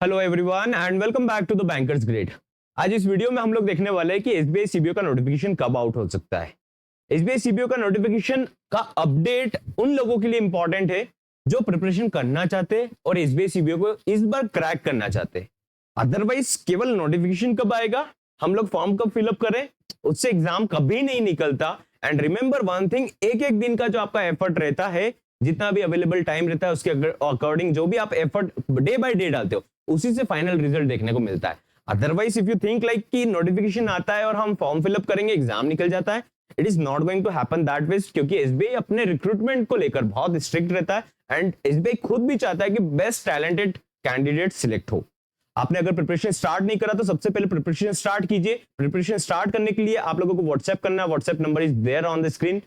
Hello everyone and welcome back to the bankers grade. आज इस video में हम लोग देखने वाले हैं कि एसबीआई सीबीओ का नोटिफिकेशन कब आउट हो सकता है। एसबीआई सीबीओ का नोटिफिकेशन का अपडेट उन लोगों के लिए इंपॉर्टेंट है जो प्रिपरेशन करना चाहते हैं और एसबीआई सीबीओ को इस बार क्रैक करना चाहते हैं। अदरवाइज केवल नोटिफिकेशन कब आएगा, हम लोग फॉर्म कब फिलअप करें, उससे एग्जाम कभी नहीं निकलता। एंड रिमेंबर वन थिंग, एक एक दिन का जो आपका एफर्ट रहता है, जितना भी अवेलेबल टाइम रहता है, उसके अकॉर्डिंग जो भी आप एफर्ट डे बाय डे डालते हो, उसी से फाइनल रिजल्ट देखने को मिलता है। Otherwise if you think like कि नोटिफिकेशन आता है और हम फॉर्म फिलअप करेंगे, एग्जाम निकल जाता है, it is not going to happen that way, क्योंकि एसबीआई अपने रिक्रूटमेंट को लेकर बहुत स्ट्रिक्ट रहता है एंड एसबीआई खुद भी चाहता है कि बेस्ट टैलेंटेड कैंडिडेट सिलेक्ट हो। आपने अगर प्रिपरेशन स्टार्ट नहीं करा तो सबसे पहले प्रिपरेशन स्टार्ट कीजिए। प्रिपरेशन स्टार्ट करने के लिए आप लोगों को व्हाट्सएप करना है, WhatsApp number is there on the screen.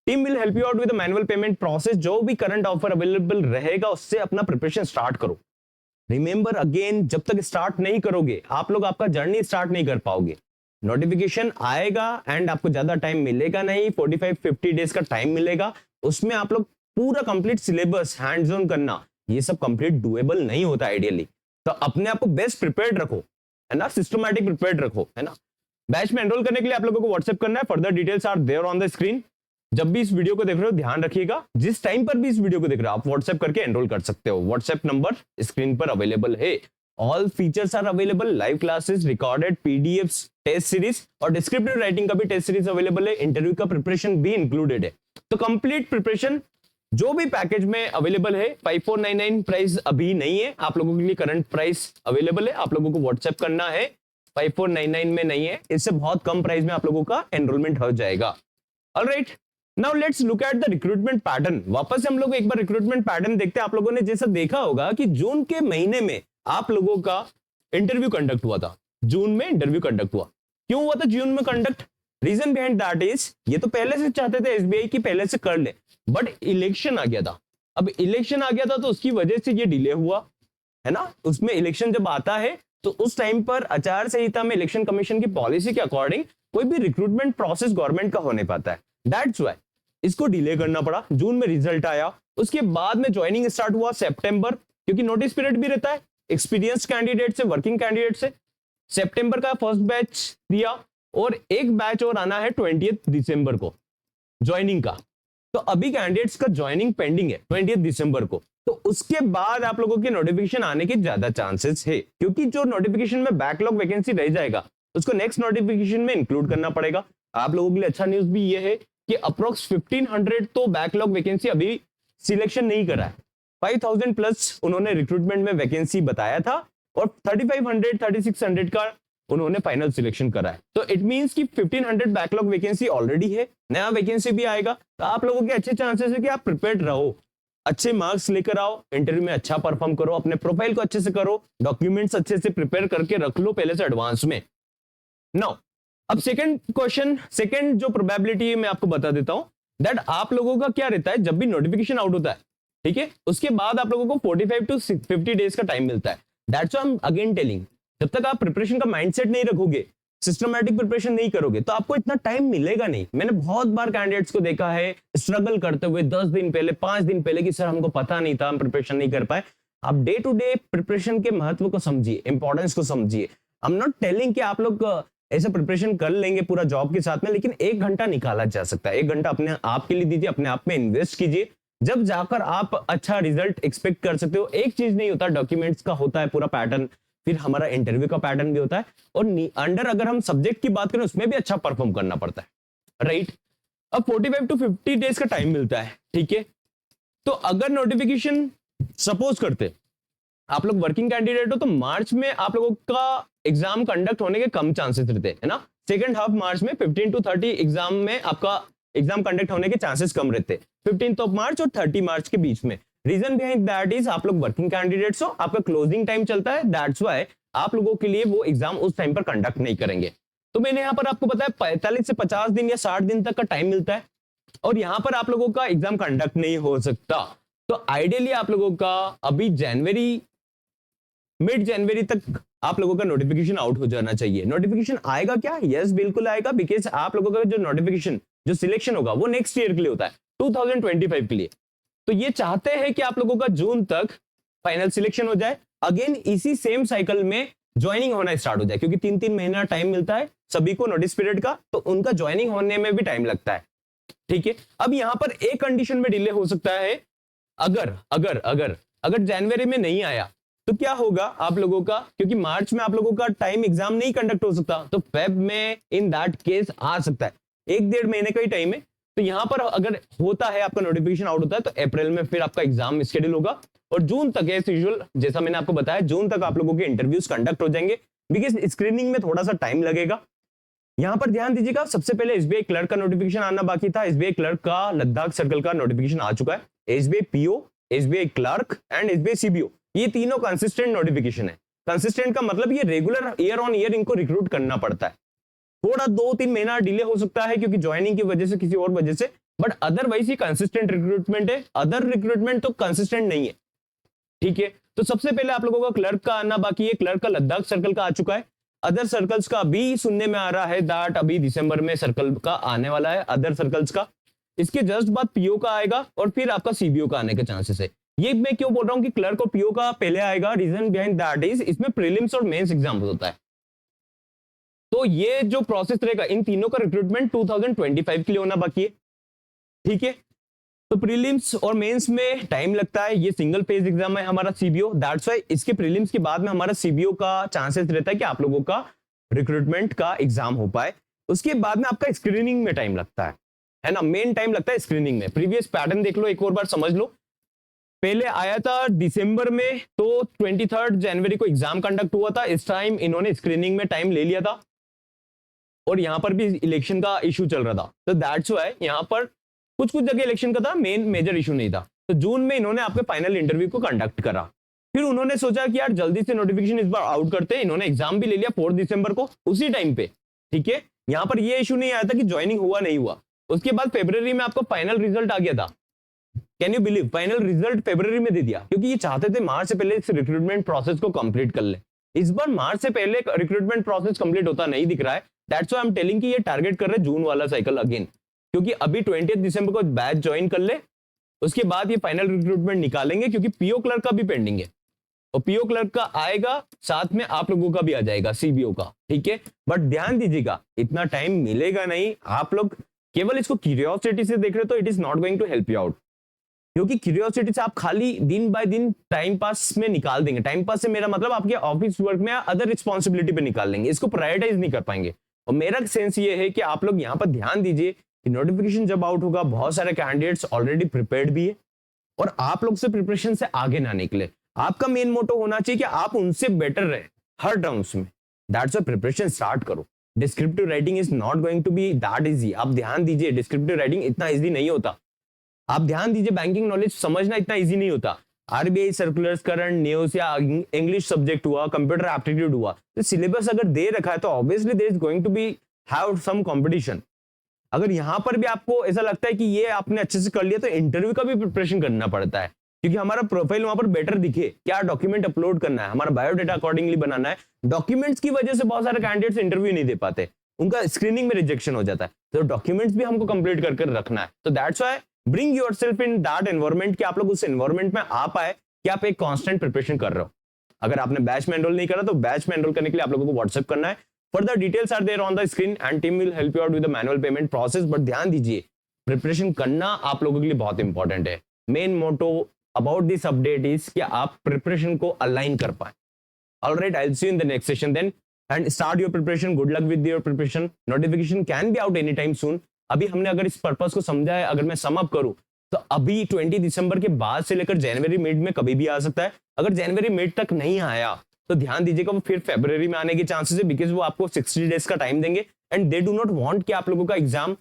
Team will help you out with manual payment process. जो भी करंट ऑफर अवेलेबल रहेगा उससे अपना प्रिपरेशन स्टार्ट करो। रिमेंबर अगेन, जब तक स्टार्ट नहीं करोगे आप लोग आपका जर्नी स्टार्ट नहीं कर पाओगे। नोटिफिकेशन आएगा एंड आपको ज्यादा टाइम मिलेगा नहीं, 45-50 डेज का टाइम मिलेगा। उसमें आप लोग पूरा कंप्लीट सिलेबस हैंड्स ऑन करना, ये सब कंप्लीट डुएबल नहीं होता आइडियली। तो अपने आप को बेस्ट प्रिपेयर्ड रखो, है ना, सिस्टमैटिक प्रिपेयर्ड रखो, है ना। बैच में एनरोल करने के लिए आप लोगों को व्हाट्सएप करना है। Further details are there on the screen. जब भी इस वीडियो को देख रहे हो ध्यान रखिएगा, जिस टाइम पर भी इस वीडियो को देख रहे हो आप व्हाट्सएप करके एनरोल कर सकते हो। व्हाट्सएप नंबर स्क्रीन पर अवेलेबल है। All features are available, live classes, recorded PDFs, test series और डिस्क्रिप्टिव राइटिंग का भी टेस्ट सीरीज अवेलेबल है। इंटरव्यू का प्रिपरेशन भी इंक्लूडेड है। तो कंप्लीट प्रिपरेशन जो भी पैकेज में अवेलेबल है, 5499 प्राइस अभी नहीं है, आप लोगों के लिए करंट प्राइस अवेलेबल है। आप लोगों को व्हाट्सएप करना है, 5499 में नहीं है, इससे बहुत कम प्राइस में आप लोगों का एनरोलमेंट हो जाएगा। Alright, now let's look at the recruitment pattern. वापस से हम लोग एक बार रिक्रूटमेंट पैटर्न देखते हैं। आप लोगों ने जैसा देखा होगा कि जून के महीने में आप लोगों का इंटरव्यू कंडक्ट हुआ था। जून में इंटरव्यू कंडक्ट हुआ, क्यों हुआ था जून में conduct? Reason behind that is, ये तो पहले से चाहते थे एसबीआई की पहले से कर ले, बट इलेक्शन आ गया था। अब इलेक्शन आ गया था तो उसकी वजह से ये डिले हुआ, है ना। उसमें इलेक्शन जब आता है तो उस टाइम पर आचार संहिता में इलेक्शन कमीशन की पॉलिसी के अकॉर्डिंग कोई भी रिक्रूटमेंट प्रोसेस गवर्नमेंट का हो नहीं पाता है। दैट्स व्हाई इसको डिले करना पड़ा। जून में रिजल्ट आया, उसके बाद में ज्वाइनिंग स्टार्ट हुआ सितंबर, क्योंकि नोटिस पीरियड भी रहता है एक्सपीरियंस कैंडिडेट से, वर्किंग कैंडिडेट से। सितंबर का फर्स्ट बैच दिया और एक बैच और आना है 20 दिसंबर को ज्वाइनिंग का। तो अभी कैंडिडेट्स का ज्वाइनिंग पेंडिंग है 20 दिसंबर को। तो उसके बाद आप लोगों के नोटिफिकेशन आने के ज्यादा चांसेस है, क्योंकि जो नोटिफिकेशन में बैकलॉग वैकेंसी रह जाएगा उसको नेक्स्ट नोटिफिकेशन में इंक्लूड करना पड़ेगा। आप लोगों के लिए अच्छा न्यूज भी ये है कि अप्रोक्स 1500 तो बैकलॉग वैकेंसी अभी सिलेक्शन नहीं करा है। 5000 प्लस उन्होंने रिक्रूटमेंट में वैकेंसी बताया था और 3500-3600 का उन्होंने फाइनल सिलेक्शन करा है। तो इट मींस कि 1500 बैकलॉग वैकेंसी ऑलरेडी है, नया वैकेंसी भी आएगा। तो आप लोगों के अच्छे चांसेस है कि आप प्रिपेयर्ड रहो, अच्छे मार्क्स लेकर आओ, इंटरव्यू में अच्छा परफॉर्म करो, अपने प्रोफाइल को अच्छे से करो, डॉक्यूमेंट्स अच्छे से प्रिपेयर करके रख लो पहले से एडवांस में। नाउ अब सेकंड क्वेश्चन, सेकंड जो प्रोबेबिलिटी है मैं आपको बता देता हूं, दैट आप लोगों का क्या रहता है जब भी नोटिफिकेशन आउट होता है, ठीक है, उसके बाद आप लोगों को 45-50 डेज का टाइम मिलता है। That's why I am again telling, जब तक आप प्रिपरेशन का माइंडसेट नहीं रखोगे, सिस्टमैटिक प्रिपरेशन नहीं करोगे, तो आपको इतना टाइम मिलेगा नहीं। मैंने बहुत बार कैंडिडेट्स को देखा है स्ट्रगल करते हुए 10 दिन पहले, 5 दिन पहले कि सर हमको पता नहीं था, हम प्रिपरेशन नहीं कर पाए। आप डे टू डे प्रिपरेशन के महत्व को समझिए, इंपॉर्टेंस को समझिए। आई एम नॉट टेलिंग कि आप लोग ऐसे प्रिपरेशन कर लेंगे पूरा जॉब के साथ में, लेकिन 1 घंटा निकाला जा सकता है। 1 घंटा अपने आप के लिए दीजिए, अपने आप में इन्वेस्ट कीजिए, जब जाकर आप अच्छा रिजल्ट एक्सपेक्ट कर सकते हो। एक चीज नहीं होता, डॉक्यूमेंट्स का होता है पूरा पैटर्न, फिर हमारा इंटरव्यू का पैटर्न भी होता है, और अंडर अगर हम सब्जेक्ट की बात करें उसमें भी अच्छा परफॉर्म करना पड़ता है, राइट। अब 45-50 डेज का टाइम मिलता है, ठीक है। तो अगर नोटिफिकेशन सपोज करते आप लोग वर्किंग कैंडिडेट हो तो मार्च में आप लोगों का एग्जाम कंडक्ट होने के कम चांसेस रहते हैं, है ना। सेकंड हाफ मार्च में 15-30 एग्जाम में आपका एग्जाम कंडक्ट होने के चांसेस कम रहते हैं, 15 ऑफ मार्च और 30 मार्च के बीच में। रीजन बिहाइंड दैट इज आप लोग वर्किंग कैंडिडेट्स हो, आपका क्लोजिंग टाइम चलता है, दैट्स व्हाई आप लोगों के लिए वो एग्जाम उस टाइम पर कंडक्ट नहीं करेंगे। तो मैंने यहाँ पर आपको बताया 45 से 50 दिन या 60 दिन तक का टाइम मिलता है, और यहाँ पर आप लोगों का एग्जाम कंडक्ट नहीं हो सकता। तो आइडियली आप लोगों का अभी जनवरी, मिड जनवरी तक आप लोगों का नोटिफिकेशन आउट हो जाना चाहिए। नोटिफिकेशन आएगा क्या? यस बिल्कुल आएगा, बिकॉज आप लोगों का जो नोटिफिकेशन, जो सिलेक्शन होगा वो नेक्स्ट ईयर के लिए होता है, 2025 के लिए। तो ये चाहते हैं कि आप लोगों का जून तक फाइनल सिलेक्शन हो जाए अगेन इसी सेम साइकिल में ज्वाइनिंग होना स्टार्ट हो जाए, क्योंकि 3-3 महीना टाइम मिलता है सभी को नोटिस पीरियड का, तो उनका ज्वाइनिंग होने में भी टाइम लगता है। ठीक है, अब यहां पर एक कंडीशन में डिले हो सकता है, अगर अगर अगर अगर जनवरी में नहीं आया तो क्या होगा आप लोगों का, क्योंकि मार्च में आप लोगों का टाइम एग्जाम नहीं कंडक्ट हो सकता, तो फेब में इन दैट केस आ सकता है, 1-1.5 महीने का ही टाइम है। तो यहां पर अगर होता है आपका नोटिफिकेशन आउट होता है तो अप्रैल में फिर आपका एग्जाम शेड्यूल होगा, और जून तक एज यूजुअल जैसा मैंने आपको बताया जून तक आप लोगों के इंटरव्यूज कंडक्ट हो जाएंगे, बिकॉज स्क्रीनिंग में थोड़ा सा टाइम लगेगा। यहां पर ध्यान दीजिएगा, सबसे पहले एसबीआई क्लर्क का नोटिफिकेशन आना बाकी था, एसबीआई क्लर्क का लद्दाख सर्कल का नोटिफिकेशन आ चुका है। SBI PO, SBI clerk and SBI CBO, ये तीनों कंसिस्टेंट नोटिफिकेशन है। कंसिस्टेंट का मतलब ये रेगुलर ईयर ऑन ईयर इनको रिक्रूट करना पड़ता है। थोड़ा 2-3 महीना डिले हो सकता है क्योंकि ज्वाइनिंग की वजह से, किसी और वजह से, बट अदरवाइज ये कंसिस्टेंट रिक्रूटमेंट है। अदर रिक्रूटमेंट तो कंसिस्टेंट नहीं है। ठीक है, तो सबसे पहले आप लोगों का क्लर्क का आना बाकी है। क्लर्क का लद्दाख सर्कल का आ चुका है। अदर सर्कल्स का अभी सुनने में आ रहा है दैट अभी दिसंबर में सर्कल का आने वाला है, अदर सर्कल्स का। इसके जस्ट बाद पीओ का आएगा और फिर आपका सीबीओ का आने के चांसेस है। ये मैं क्यों बोल रहा हूं कि क्लर्क और पीओ का पहले आएगा, रीजन बिहाइंड दैट इज इसमें प्रीलिम्स और मेंस एग्जाम होता है। तो ये जो प्रोसेस रहेगा, इन तीनों का रिक्रूटमेंट 2025 के लिए होना बाकी है। ठीक है, तो प्रीलिम्स और मेंस में टाइम लगता है। ये सिंगल फेज एग्जाम है हमारा सीबीओ, दैट्स व्हाई इसके प्रीलिम्स के बाद में हमारा सीबीओ का चांसेस रहता है कि आप लोगों का रिक्रूटमेंट का एग्जाम हो पाए। उसके बाद में आपका स्क्रीनिंग में टाइम लगता है ना, मेन टाइम लगता है स्क्रीनिंग में। प्रीवियस पैटर्न देख लो, एक और बार समझ लो। पहले आया था दिसंबर में, तो 23 जनवरी को एग्जाम कंडक्ट हुआ था। इस टाइम इन्होंने स्क्रीनिंग में टाइम ले लिया था और यहां पर भी इलेक्शन का इशू चल रहा था, तो दैट्स व्हाई यहां पर कुछ कुछ जगह इलेक्शन का था, मेजर इशू नहीं था। तो जून में इन्होंने आपके फाइनल इंटरव्यू को कंडक्ट करा। फिर उन्होंने सोचा कि यार जल्दी से नोटिफिकेशन इस बार आउट करते हैं। इन्होंने एग्जाम भी ले लिया 4 दिसंबर को उसी टाइम पे। ठीक है, यहां पर ये इशू नहीं आया था कि ज्वाइनिंग हुआ नहीं हुआ। उसके बाद फरवरी में आपको फाइनल रिजल्ट आ गया था। Can you believe, final result फरवरी में दे दिया, क्योंकि ये चाहते थे मार्च से पहले इस रिक्रूटमेंट प्रोसेस को कंप्लीट कर ले। इस बार मार्च से पहले रिक्रूटमेंट प्रोसेस कंप्लीट होता नहीं दिख रहा है। That's why I am telling कि ये टारगेट कर रहे हैं जून वाला साइकिल अगेन, क्योंकि अभी 20 दिसंबर को बैच ज्वाइन कर ले, उसके बाद ये फाइनल रिक्रूटमेंट निकालेंगे, क्योंकि पीओ क्लर्क का भी पेंडिंग है और पीओ क्लर्क का आएगा, साथ में आप लोगों का भी आ जाएगा सीबीओ का। ठीक है, बट ध्यान दीजिएगा इतना टाइम मिलेगा नहीं। आप लोग केवल इसको क्यूरियोसिटी से देख रहे हो तो it is not going to help you out, क्योंकि क्यूरियोसिटी से आप खाली दिन बाय दिन टाइम पास में निकाल देंगे। टाइम पास से मेरा मतलब आपके ऑफिस वर्क में अदर रिस्पॉन्सिबिलिटी पे निकाल लेंगे, इसको प्रायोरिटाइज नहीं कर पाएंगे। और मेरा सेंस ये है कि आप लोग यहाँ पर ध्यान दीजिए कि नोटिफिकेशन जब आउट होगा, बहुत सारे कैंडिडेट्स ऑलरेडी प्रिपेयर्ड भी है और आप लोग से प्रिपरेशन से आगे ना निकले। आपका मेन मोटो होना चाहिए कि आप उनसे बेटर रहे हर टर्म्स में। दैट्स व्हाई प्रिपरेशन स्टार्ट करो। Descriptive writing is not going to be that easy. आप ध्यान दीजिए, डिस्क्रिप्टिव राइटिंग इतना इजी नहीं होता। आप ध्यान दीजिए, बैंकिंग नॉलेज समझना इतना इजी नहीं होता। आरबीआई सर्कुलर्स, करंट न्यूज या इंग्लिश सब्जेक्ट हुआ, कंप्यूटर एप्टीट्यूड हुआ, तो सिलेबस अगर दे रखा है तो obviously there is going to be have some competition. अगर यहां पर भी आपको ऐसा लगता है कि ये आपने अच्छे से कर लिया, तो इंटरव्यू का भी प्रिपरेशन करना पड़ता है, क्योंकि हमारा प्रोफाइल वहां पर बेटर दिखे, क्या डॉक्यूमेंट अपलोड करना है, हमारा बायोडेटा अकॉर्डिंगली बनाना है। डॉक्यूमेंट्स की वजह से बहुत सारे कैंडिडेट्स इंटरव्यू नहीं दे पाते, उनका स्क्रीनिंग में रिजेक्शन हो जाता है। तो डॉक्यूमेंट्स भी हमको कंप्लीट कर रखना है। तो that's why bring yourself in that environment, कि आप लोग उस एनवायरनमेंट में आ पाए कि आप एक कांस्टेंट प्रिपरेशन कर रहे हो। अगर आपने बैच में एनरोल नहीं करा तो बैच में एनरोल करने के लिए आप लोगों को व्हाट्सएप करना है। Further details are there on the screen and team will help you out with the manual payment process. But ध्यान दीजिए, प्रिपरेशन करना आप लोगों के लिए बहुत इंपॉर्टेंट है। Main motto about this update is कि आप प्रिपरेशन को अलाइन कर पाए। Alright, I'll see you in the next session then and start your preparation. Good luck with your preparation. Notification can be out anytime soon. अभी हमने अगर इस purpose को समझा है, अगर मैं सम अप करूं तो अभी 20 दिसंबर के बाद से लेकर जनवरी मिड में कभी भी आ सकता है। अगर जनवरी मिड तक नहीं आया तो ध्यान दीजिएगा वो फिर फरवरी में आने के चांसेस है, बिकॉज वो आपको 60 डेज का टाइम देंगे and they do not want कि आप लोगों का एग्जाम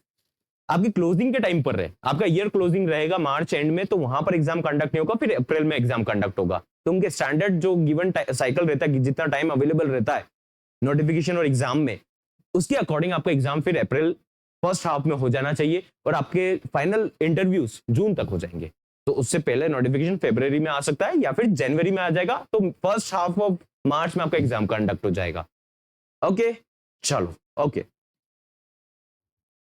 आपकी क्लोजिंग के टाइम पर रहे। आपका ईयर क्लोजिंग रहेगा मार्च एंड में, तो वहां पर एग्जाम कंडक्ट नहीं होगा, फिर अप्रैल में एग्जाम कंडक्ट होगा। तो उनके स्टैंडर्ड जो गिवन साइकिल रहता है, जितना टाइम अवेलेबल रहता है नोटिफिकेशन और एग्जाम में, उसके अकॉर्डिंग आपका एग्जाम फिर अप्रैल फर्स्ट हाफ में हो जाना चाहिए और आपके फाइनल इंटरव्यूज जून तक हो जाएंगे। तो उससे पहले नोटिफिकेशन फरवरी में आ सकता है या फिर जनवरी में आ जाएगा, तो फर्स्ट हाफ ऑफ मार्च में आपका एग्जाम कंडक्ट हो जाएगा। ओके, चलो, ओके।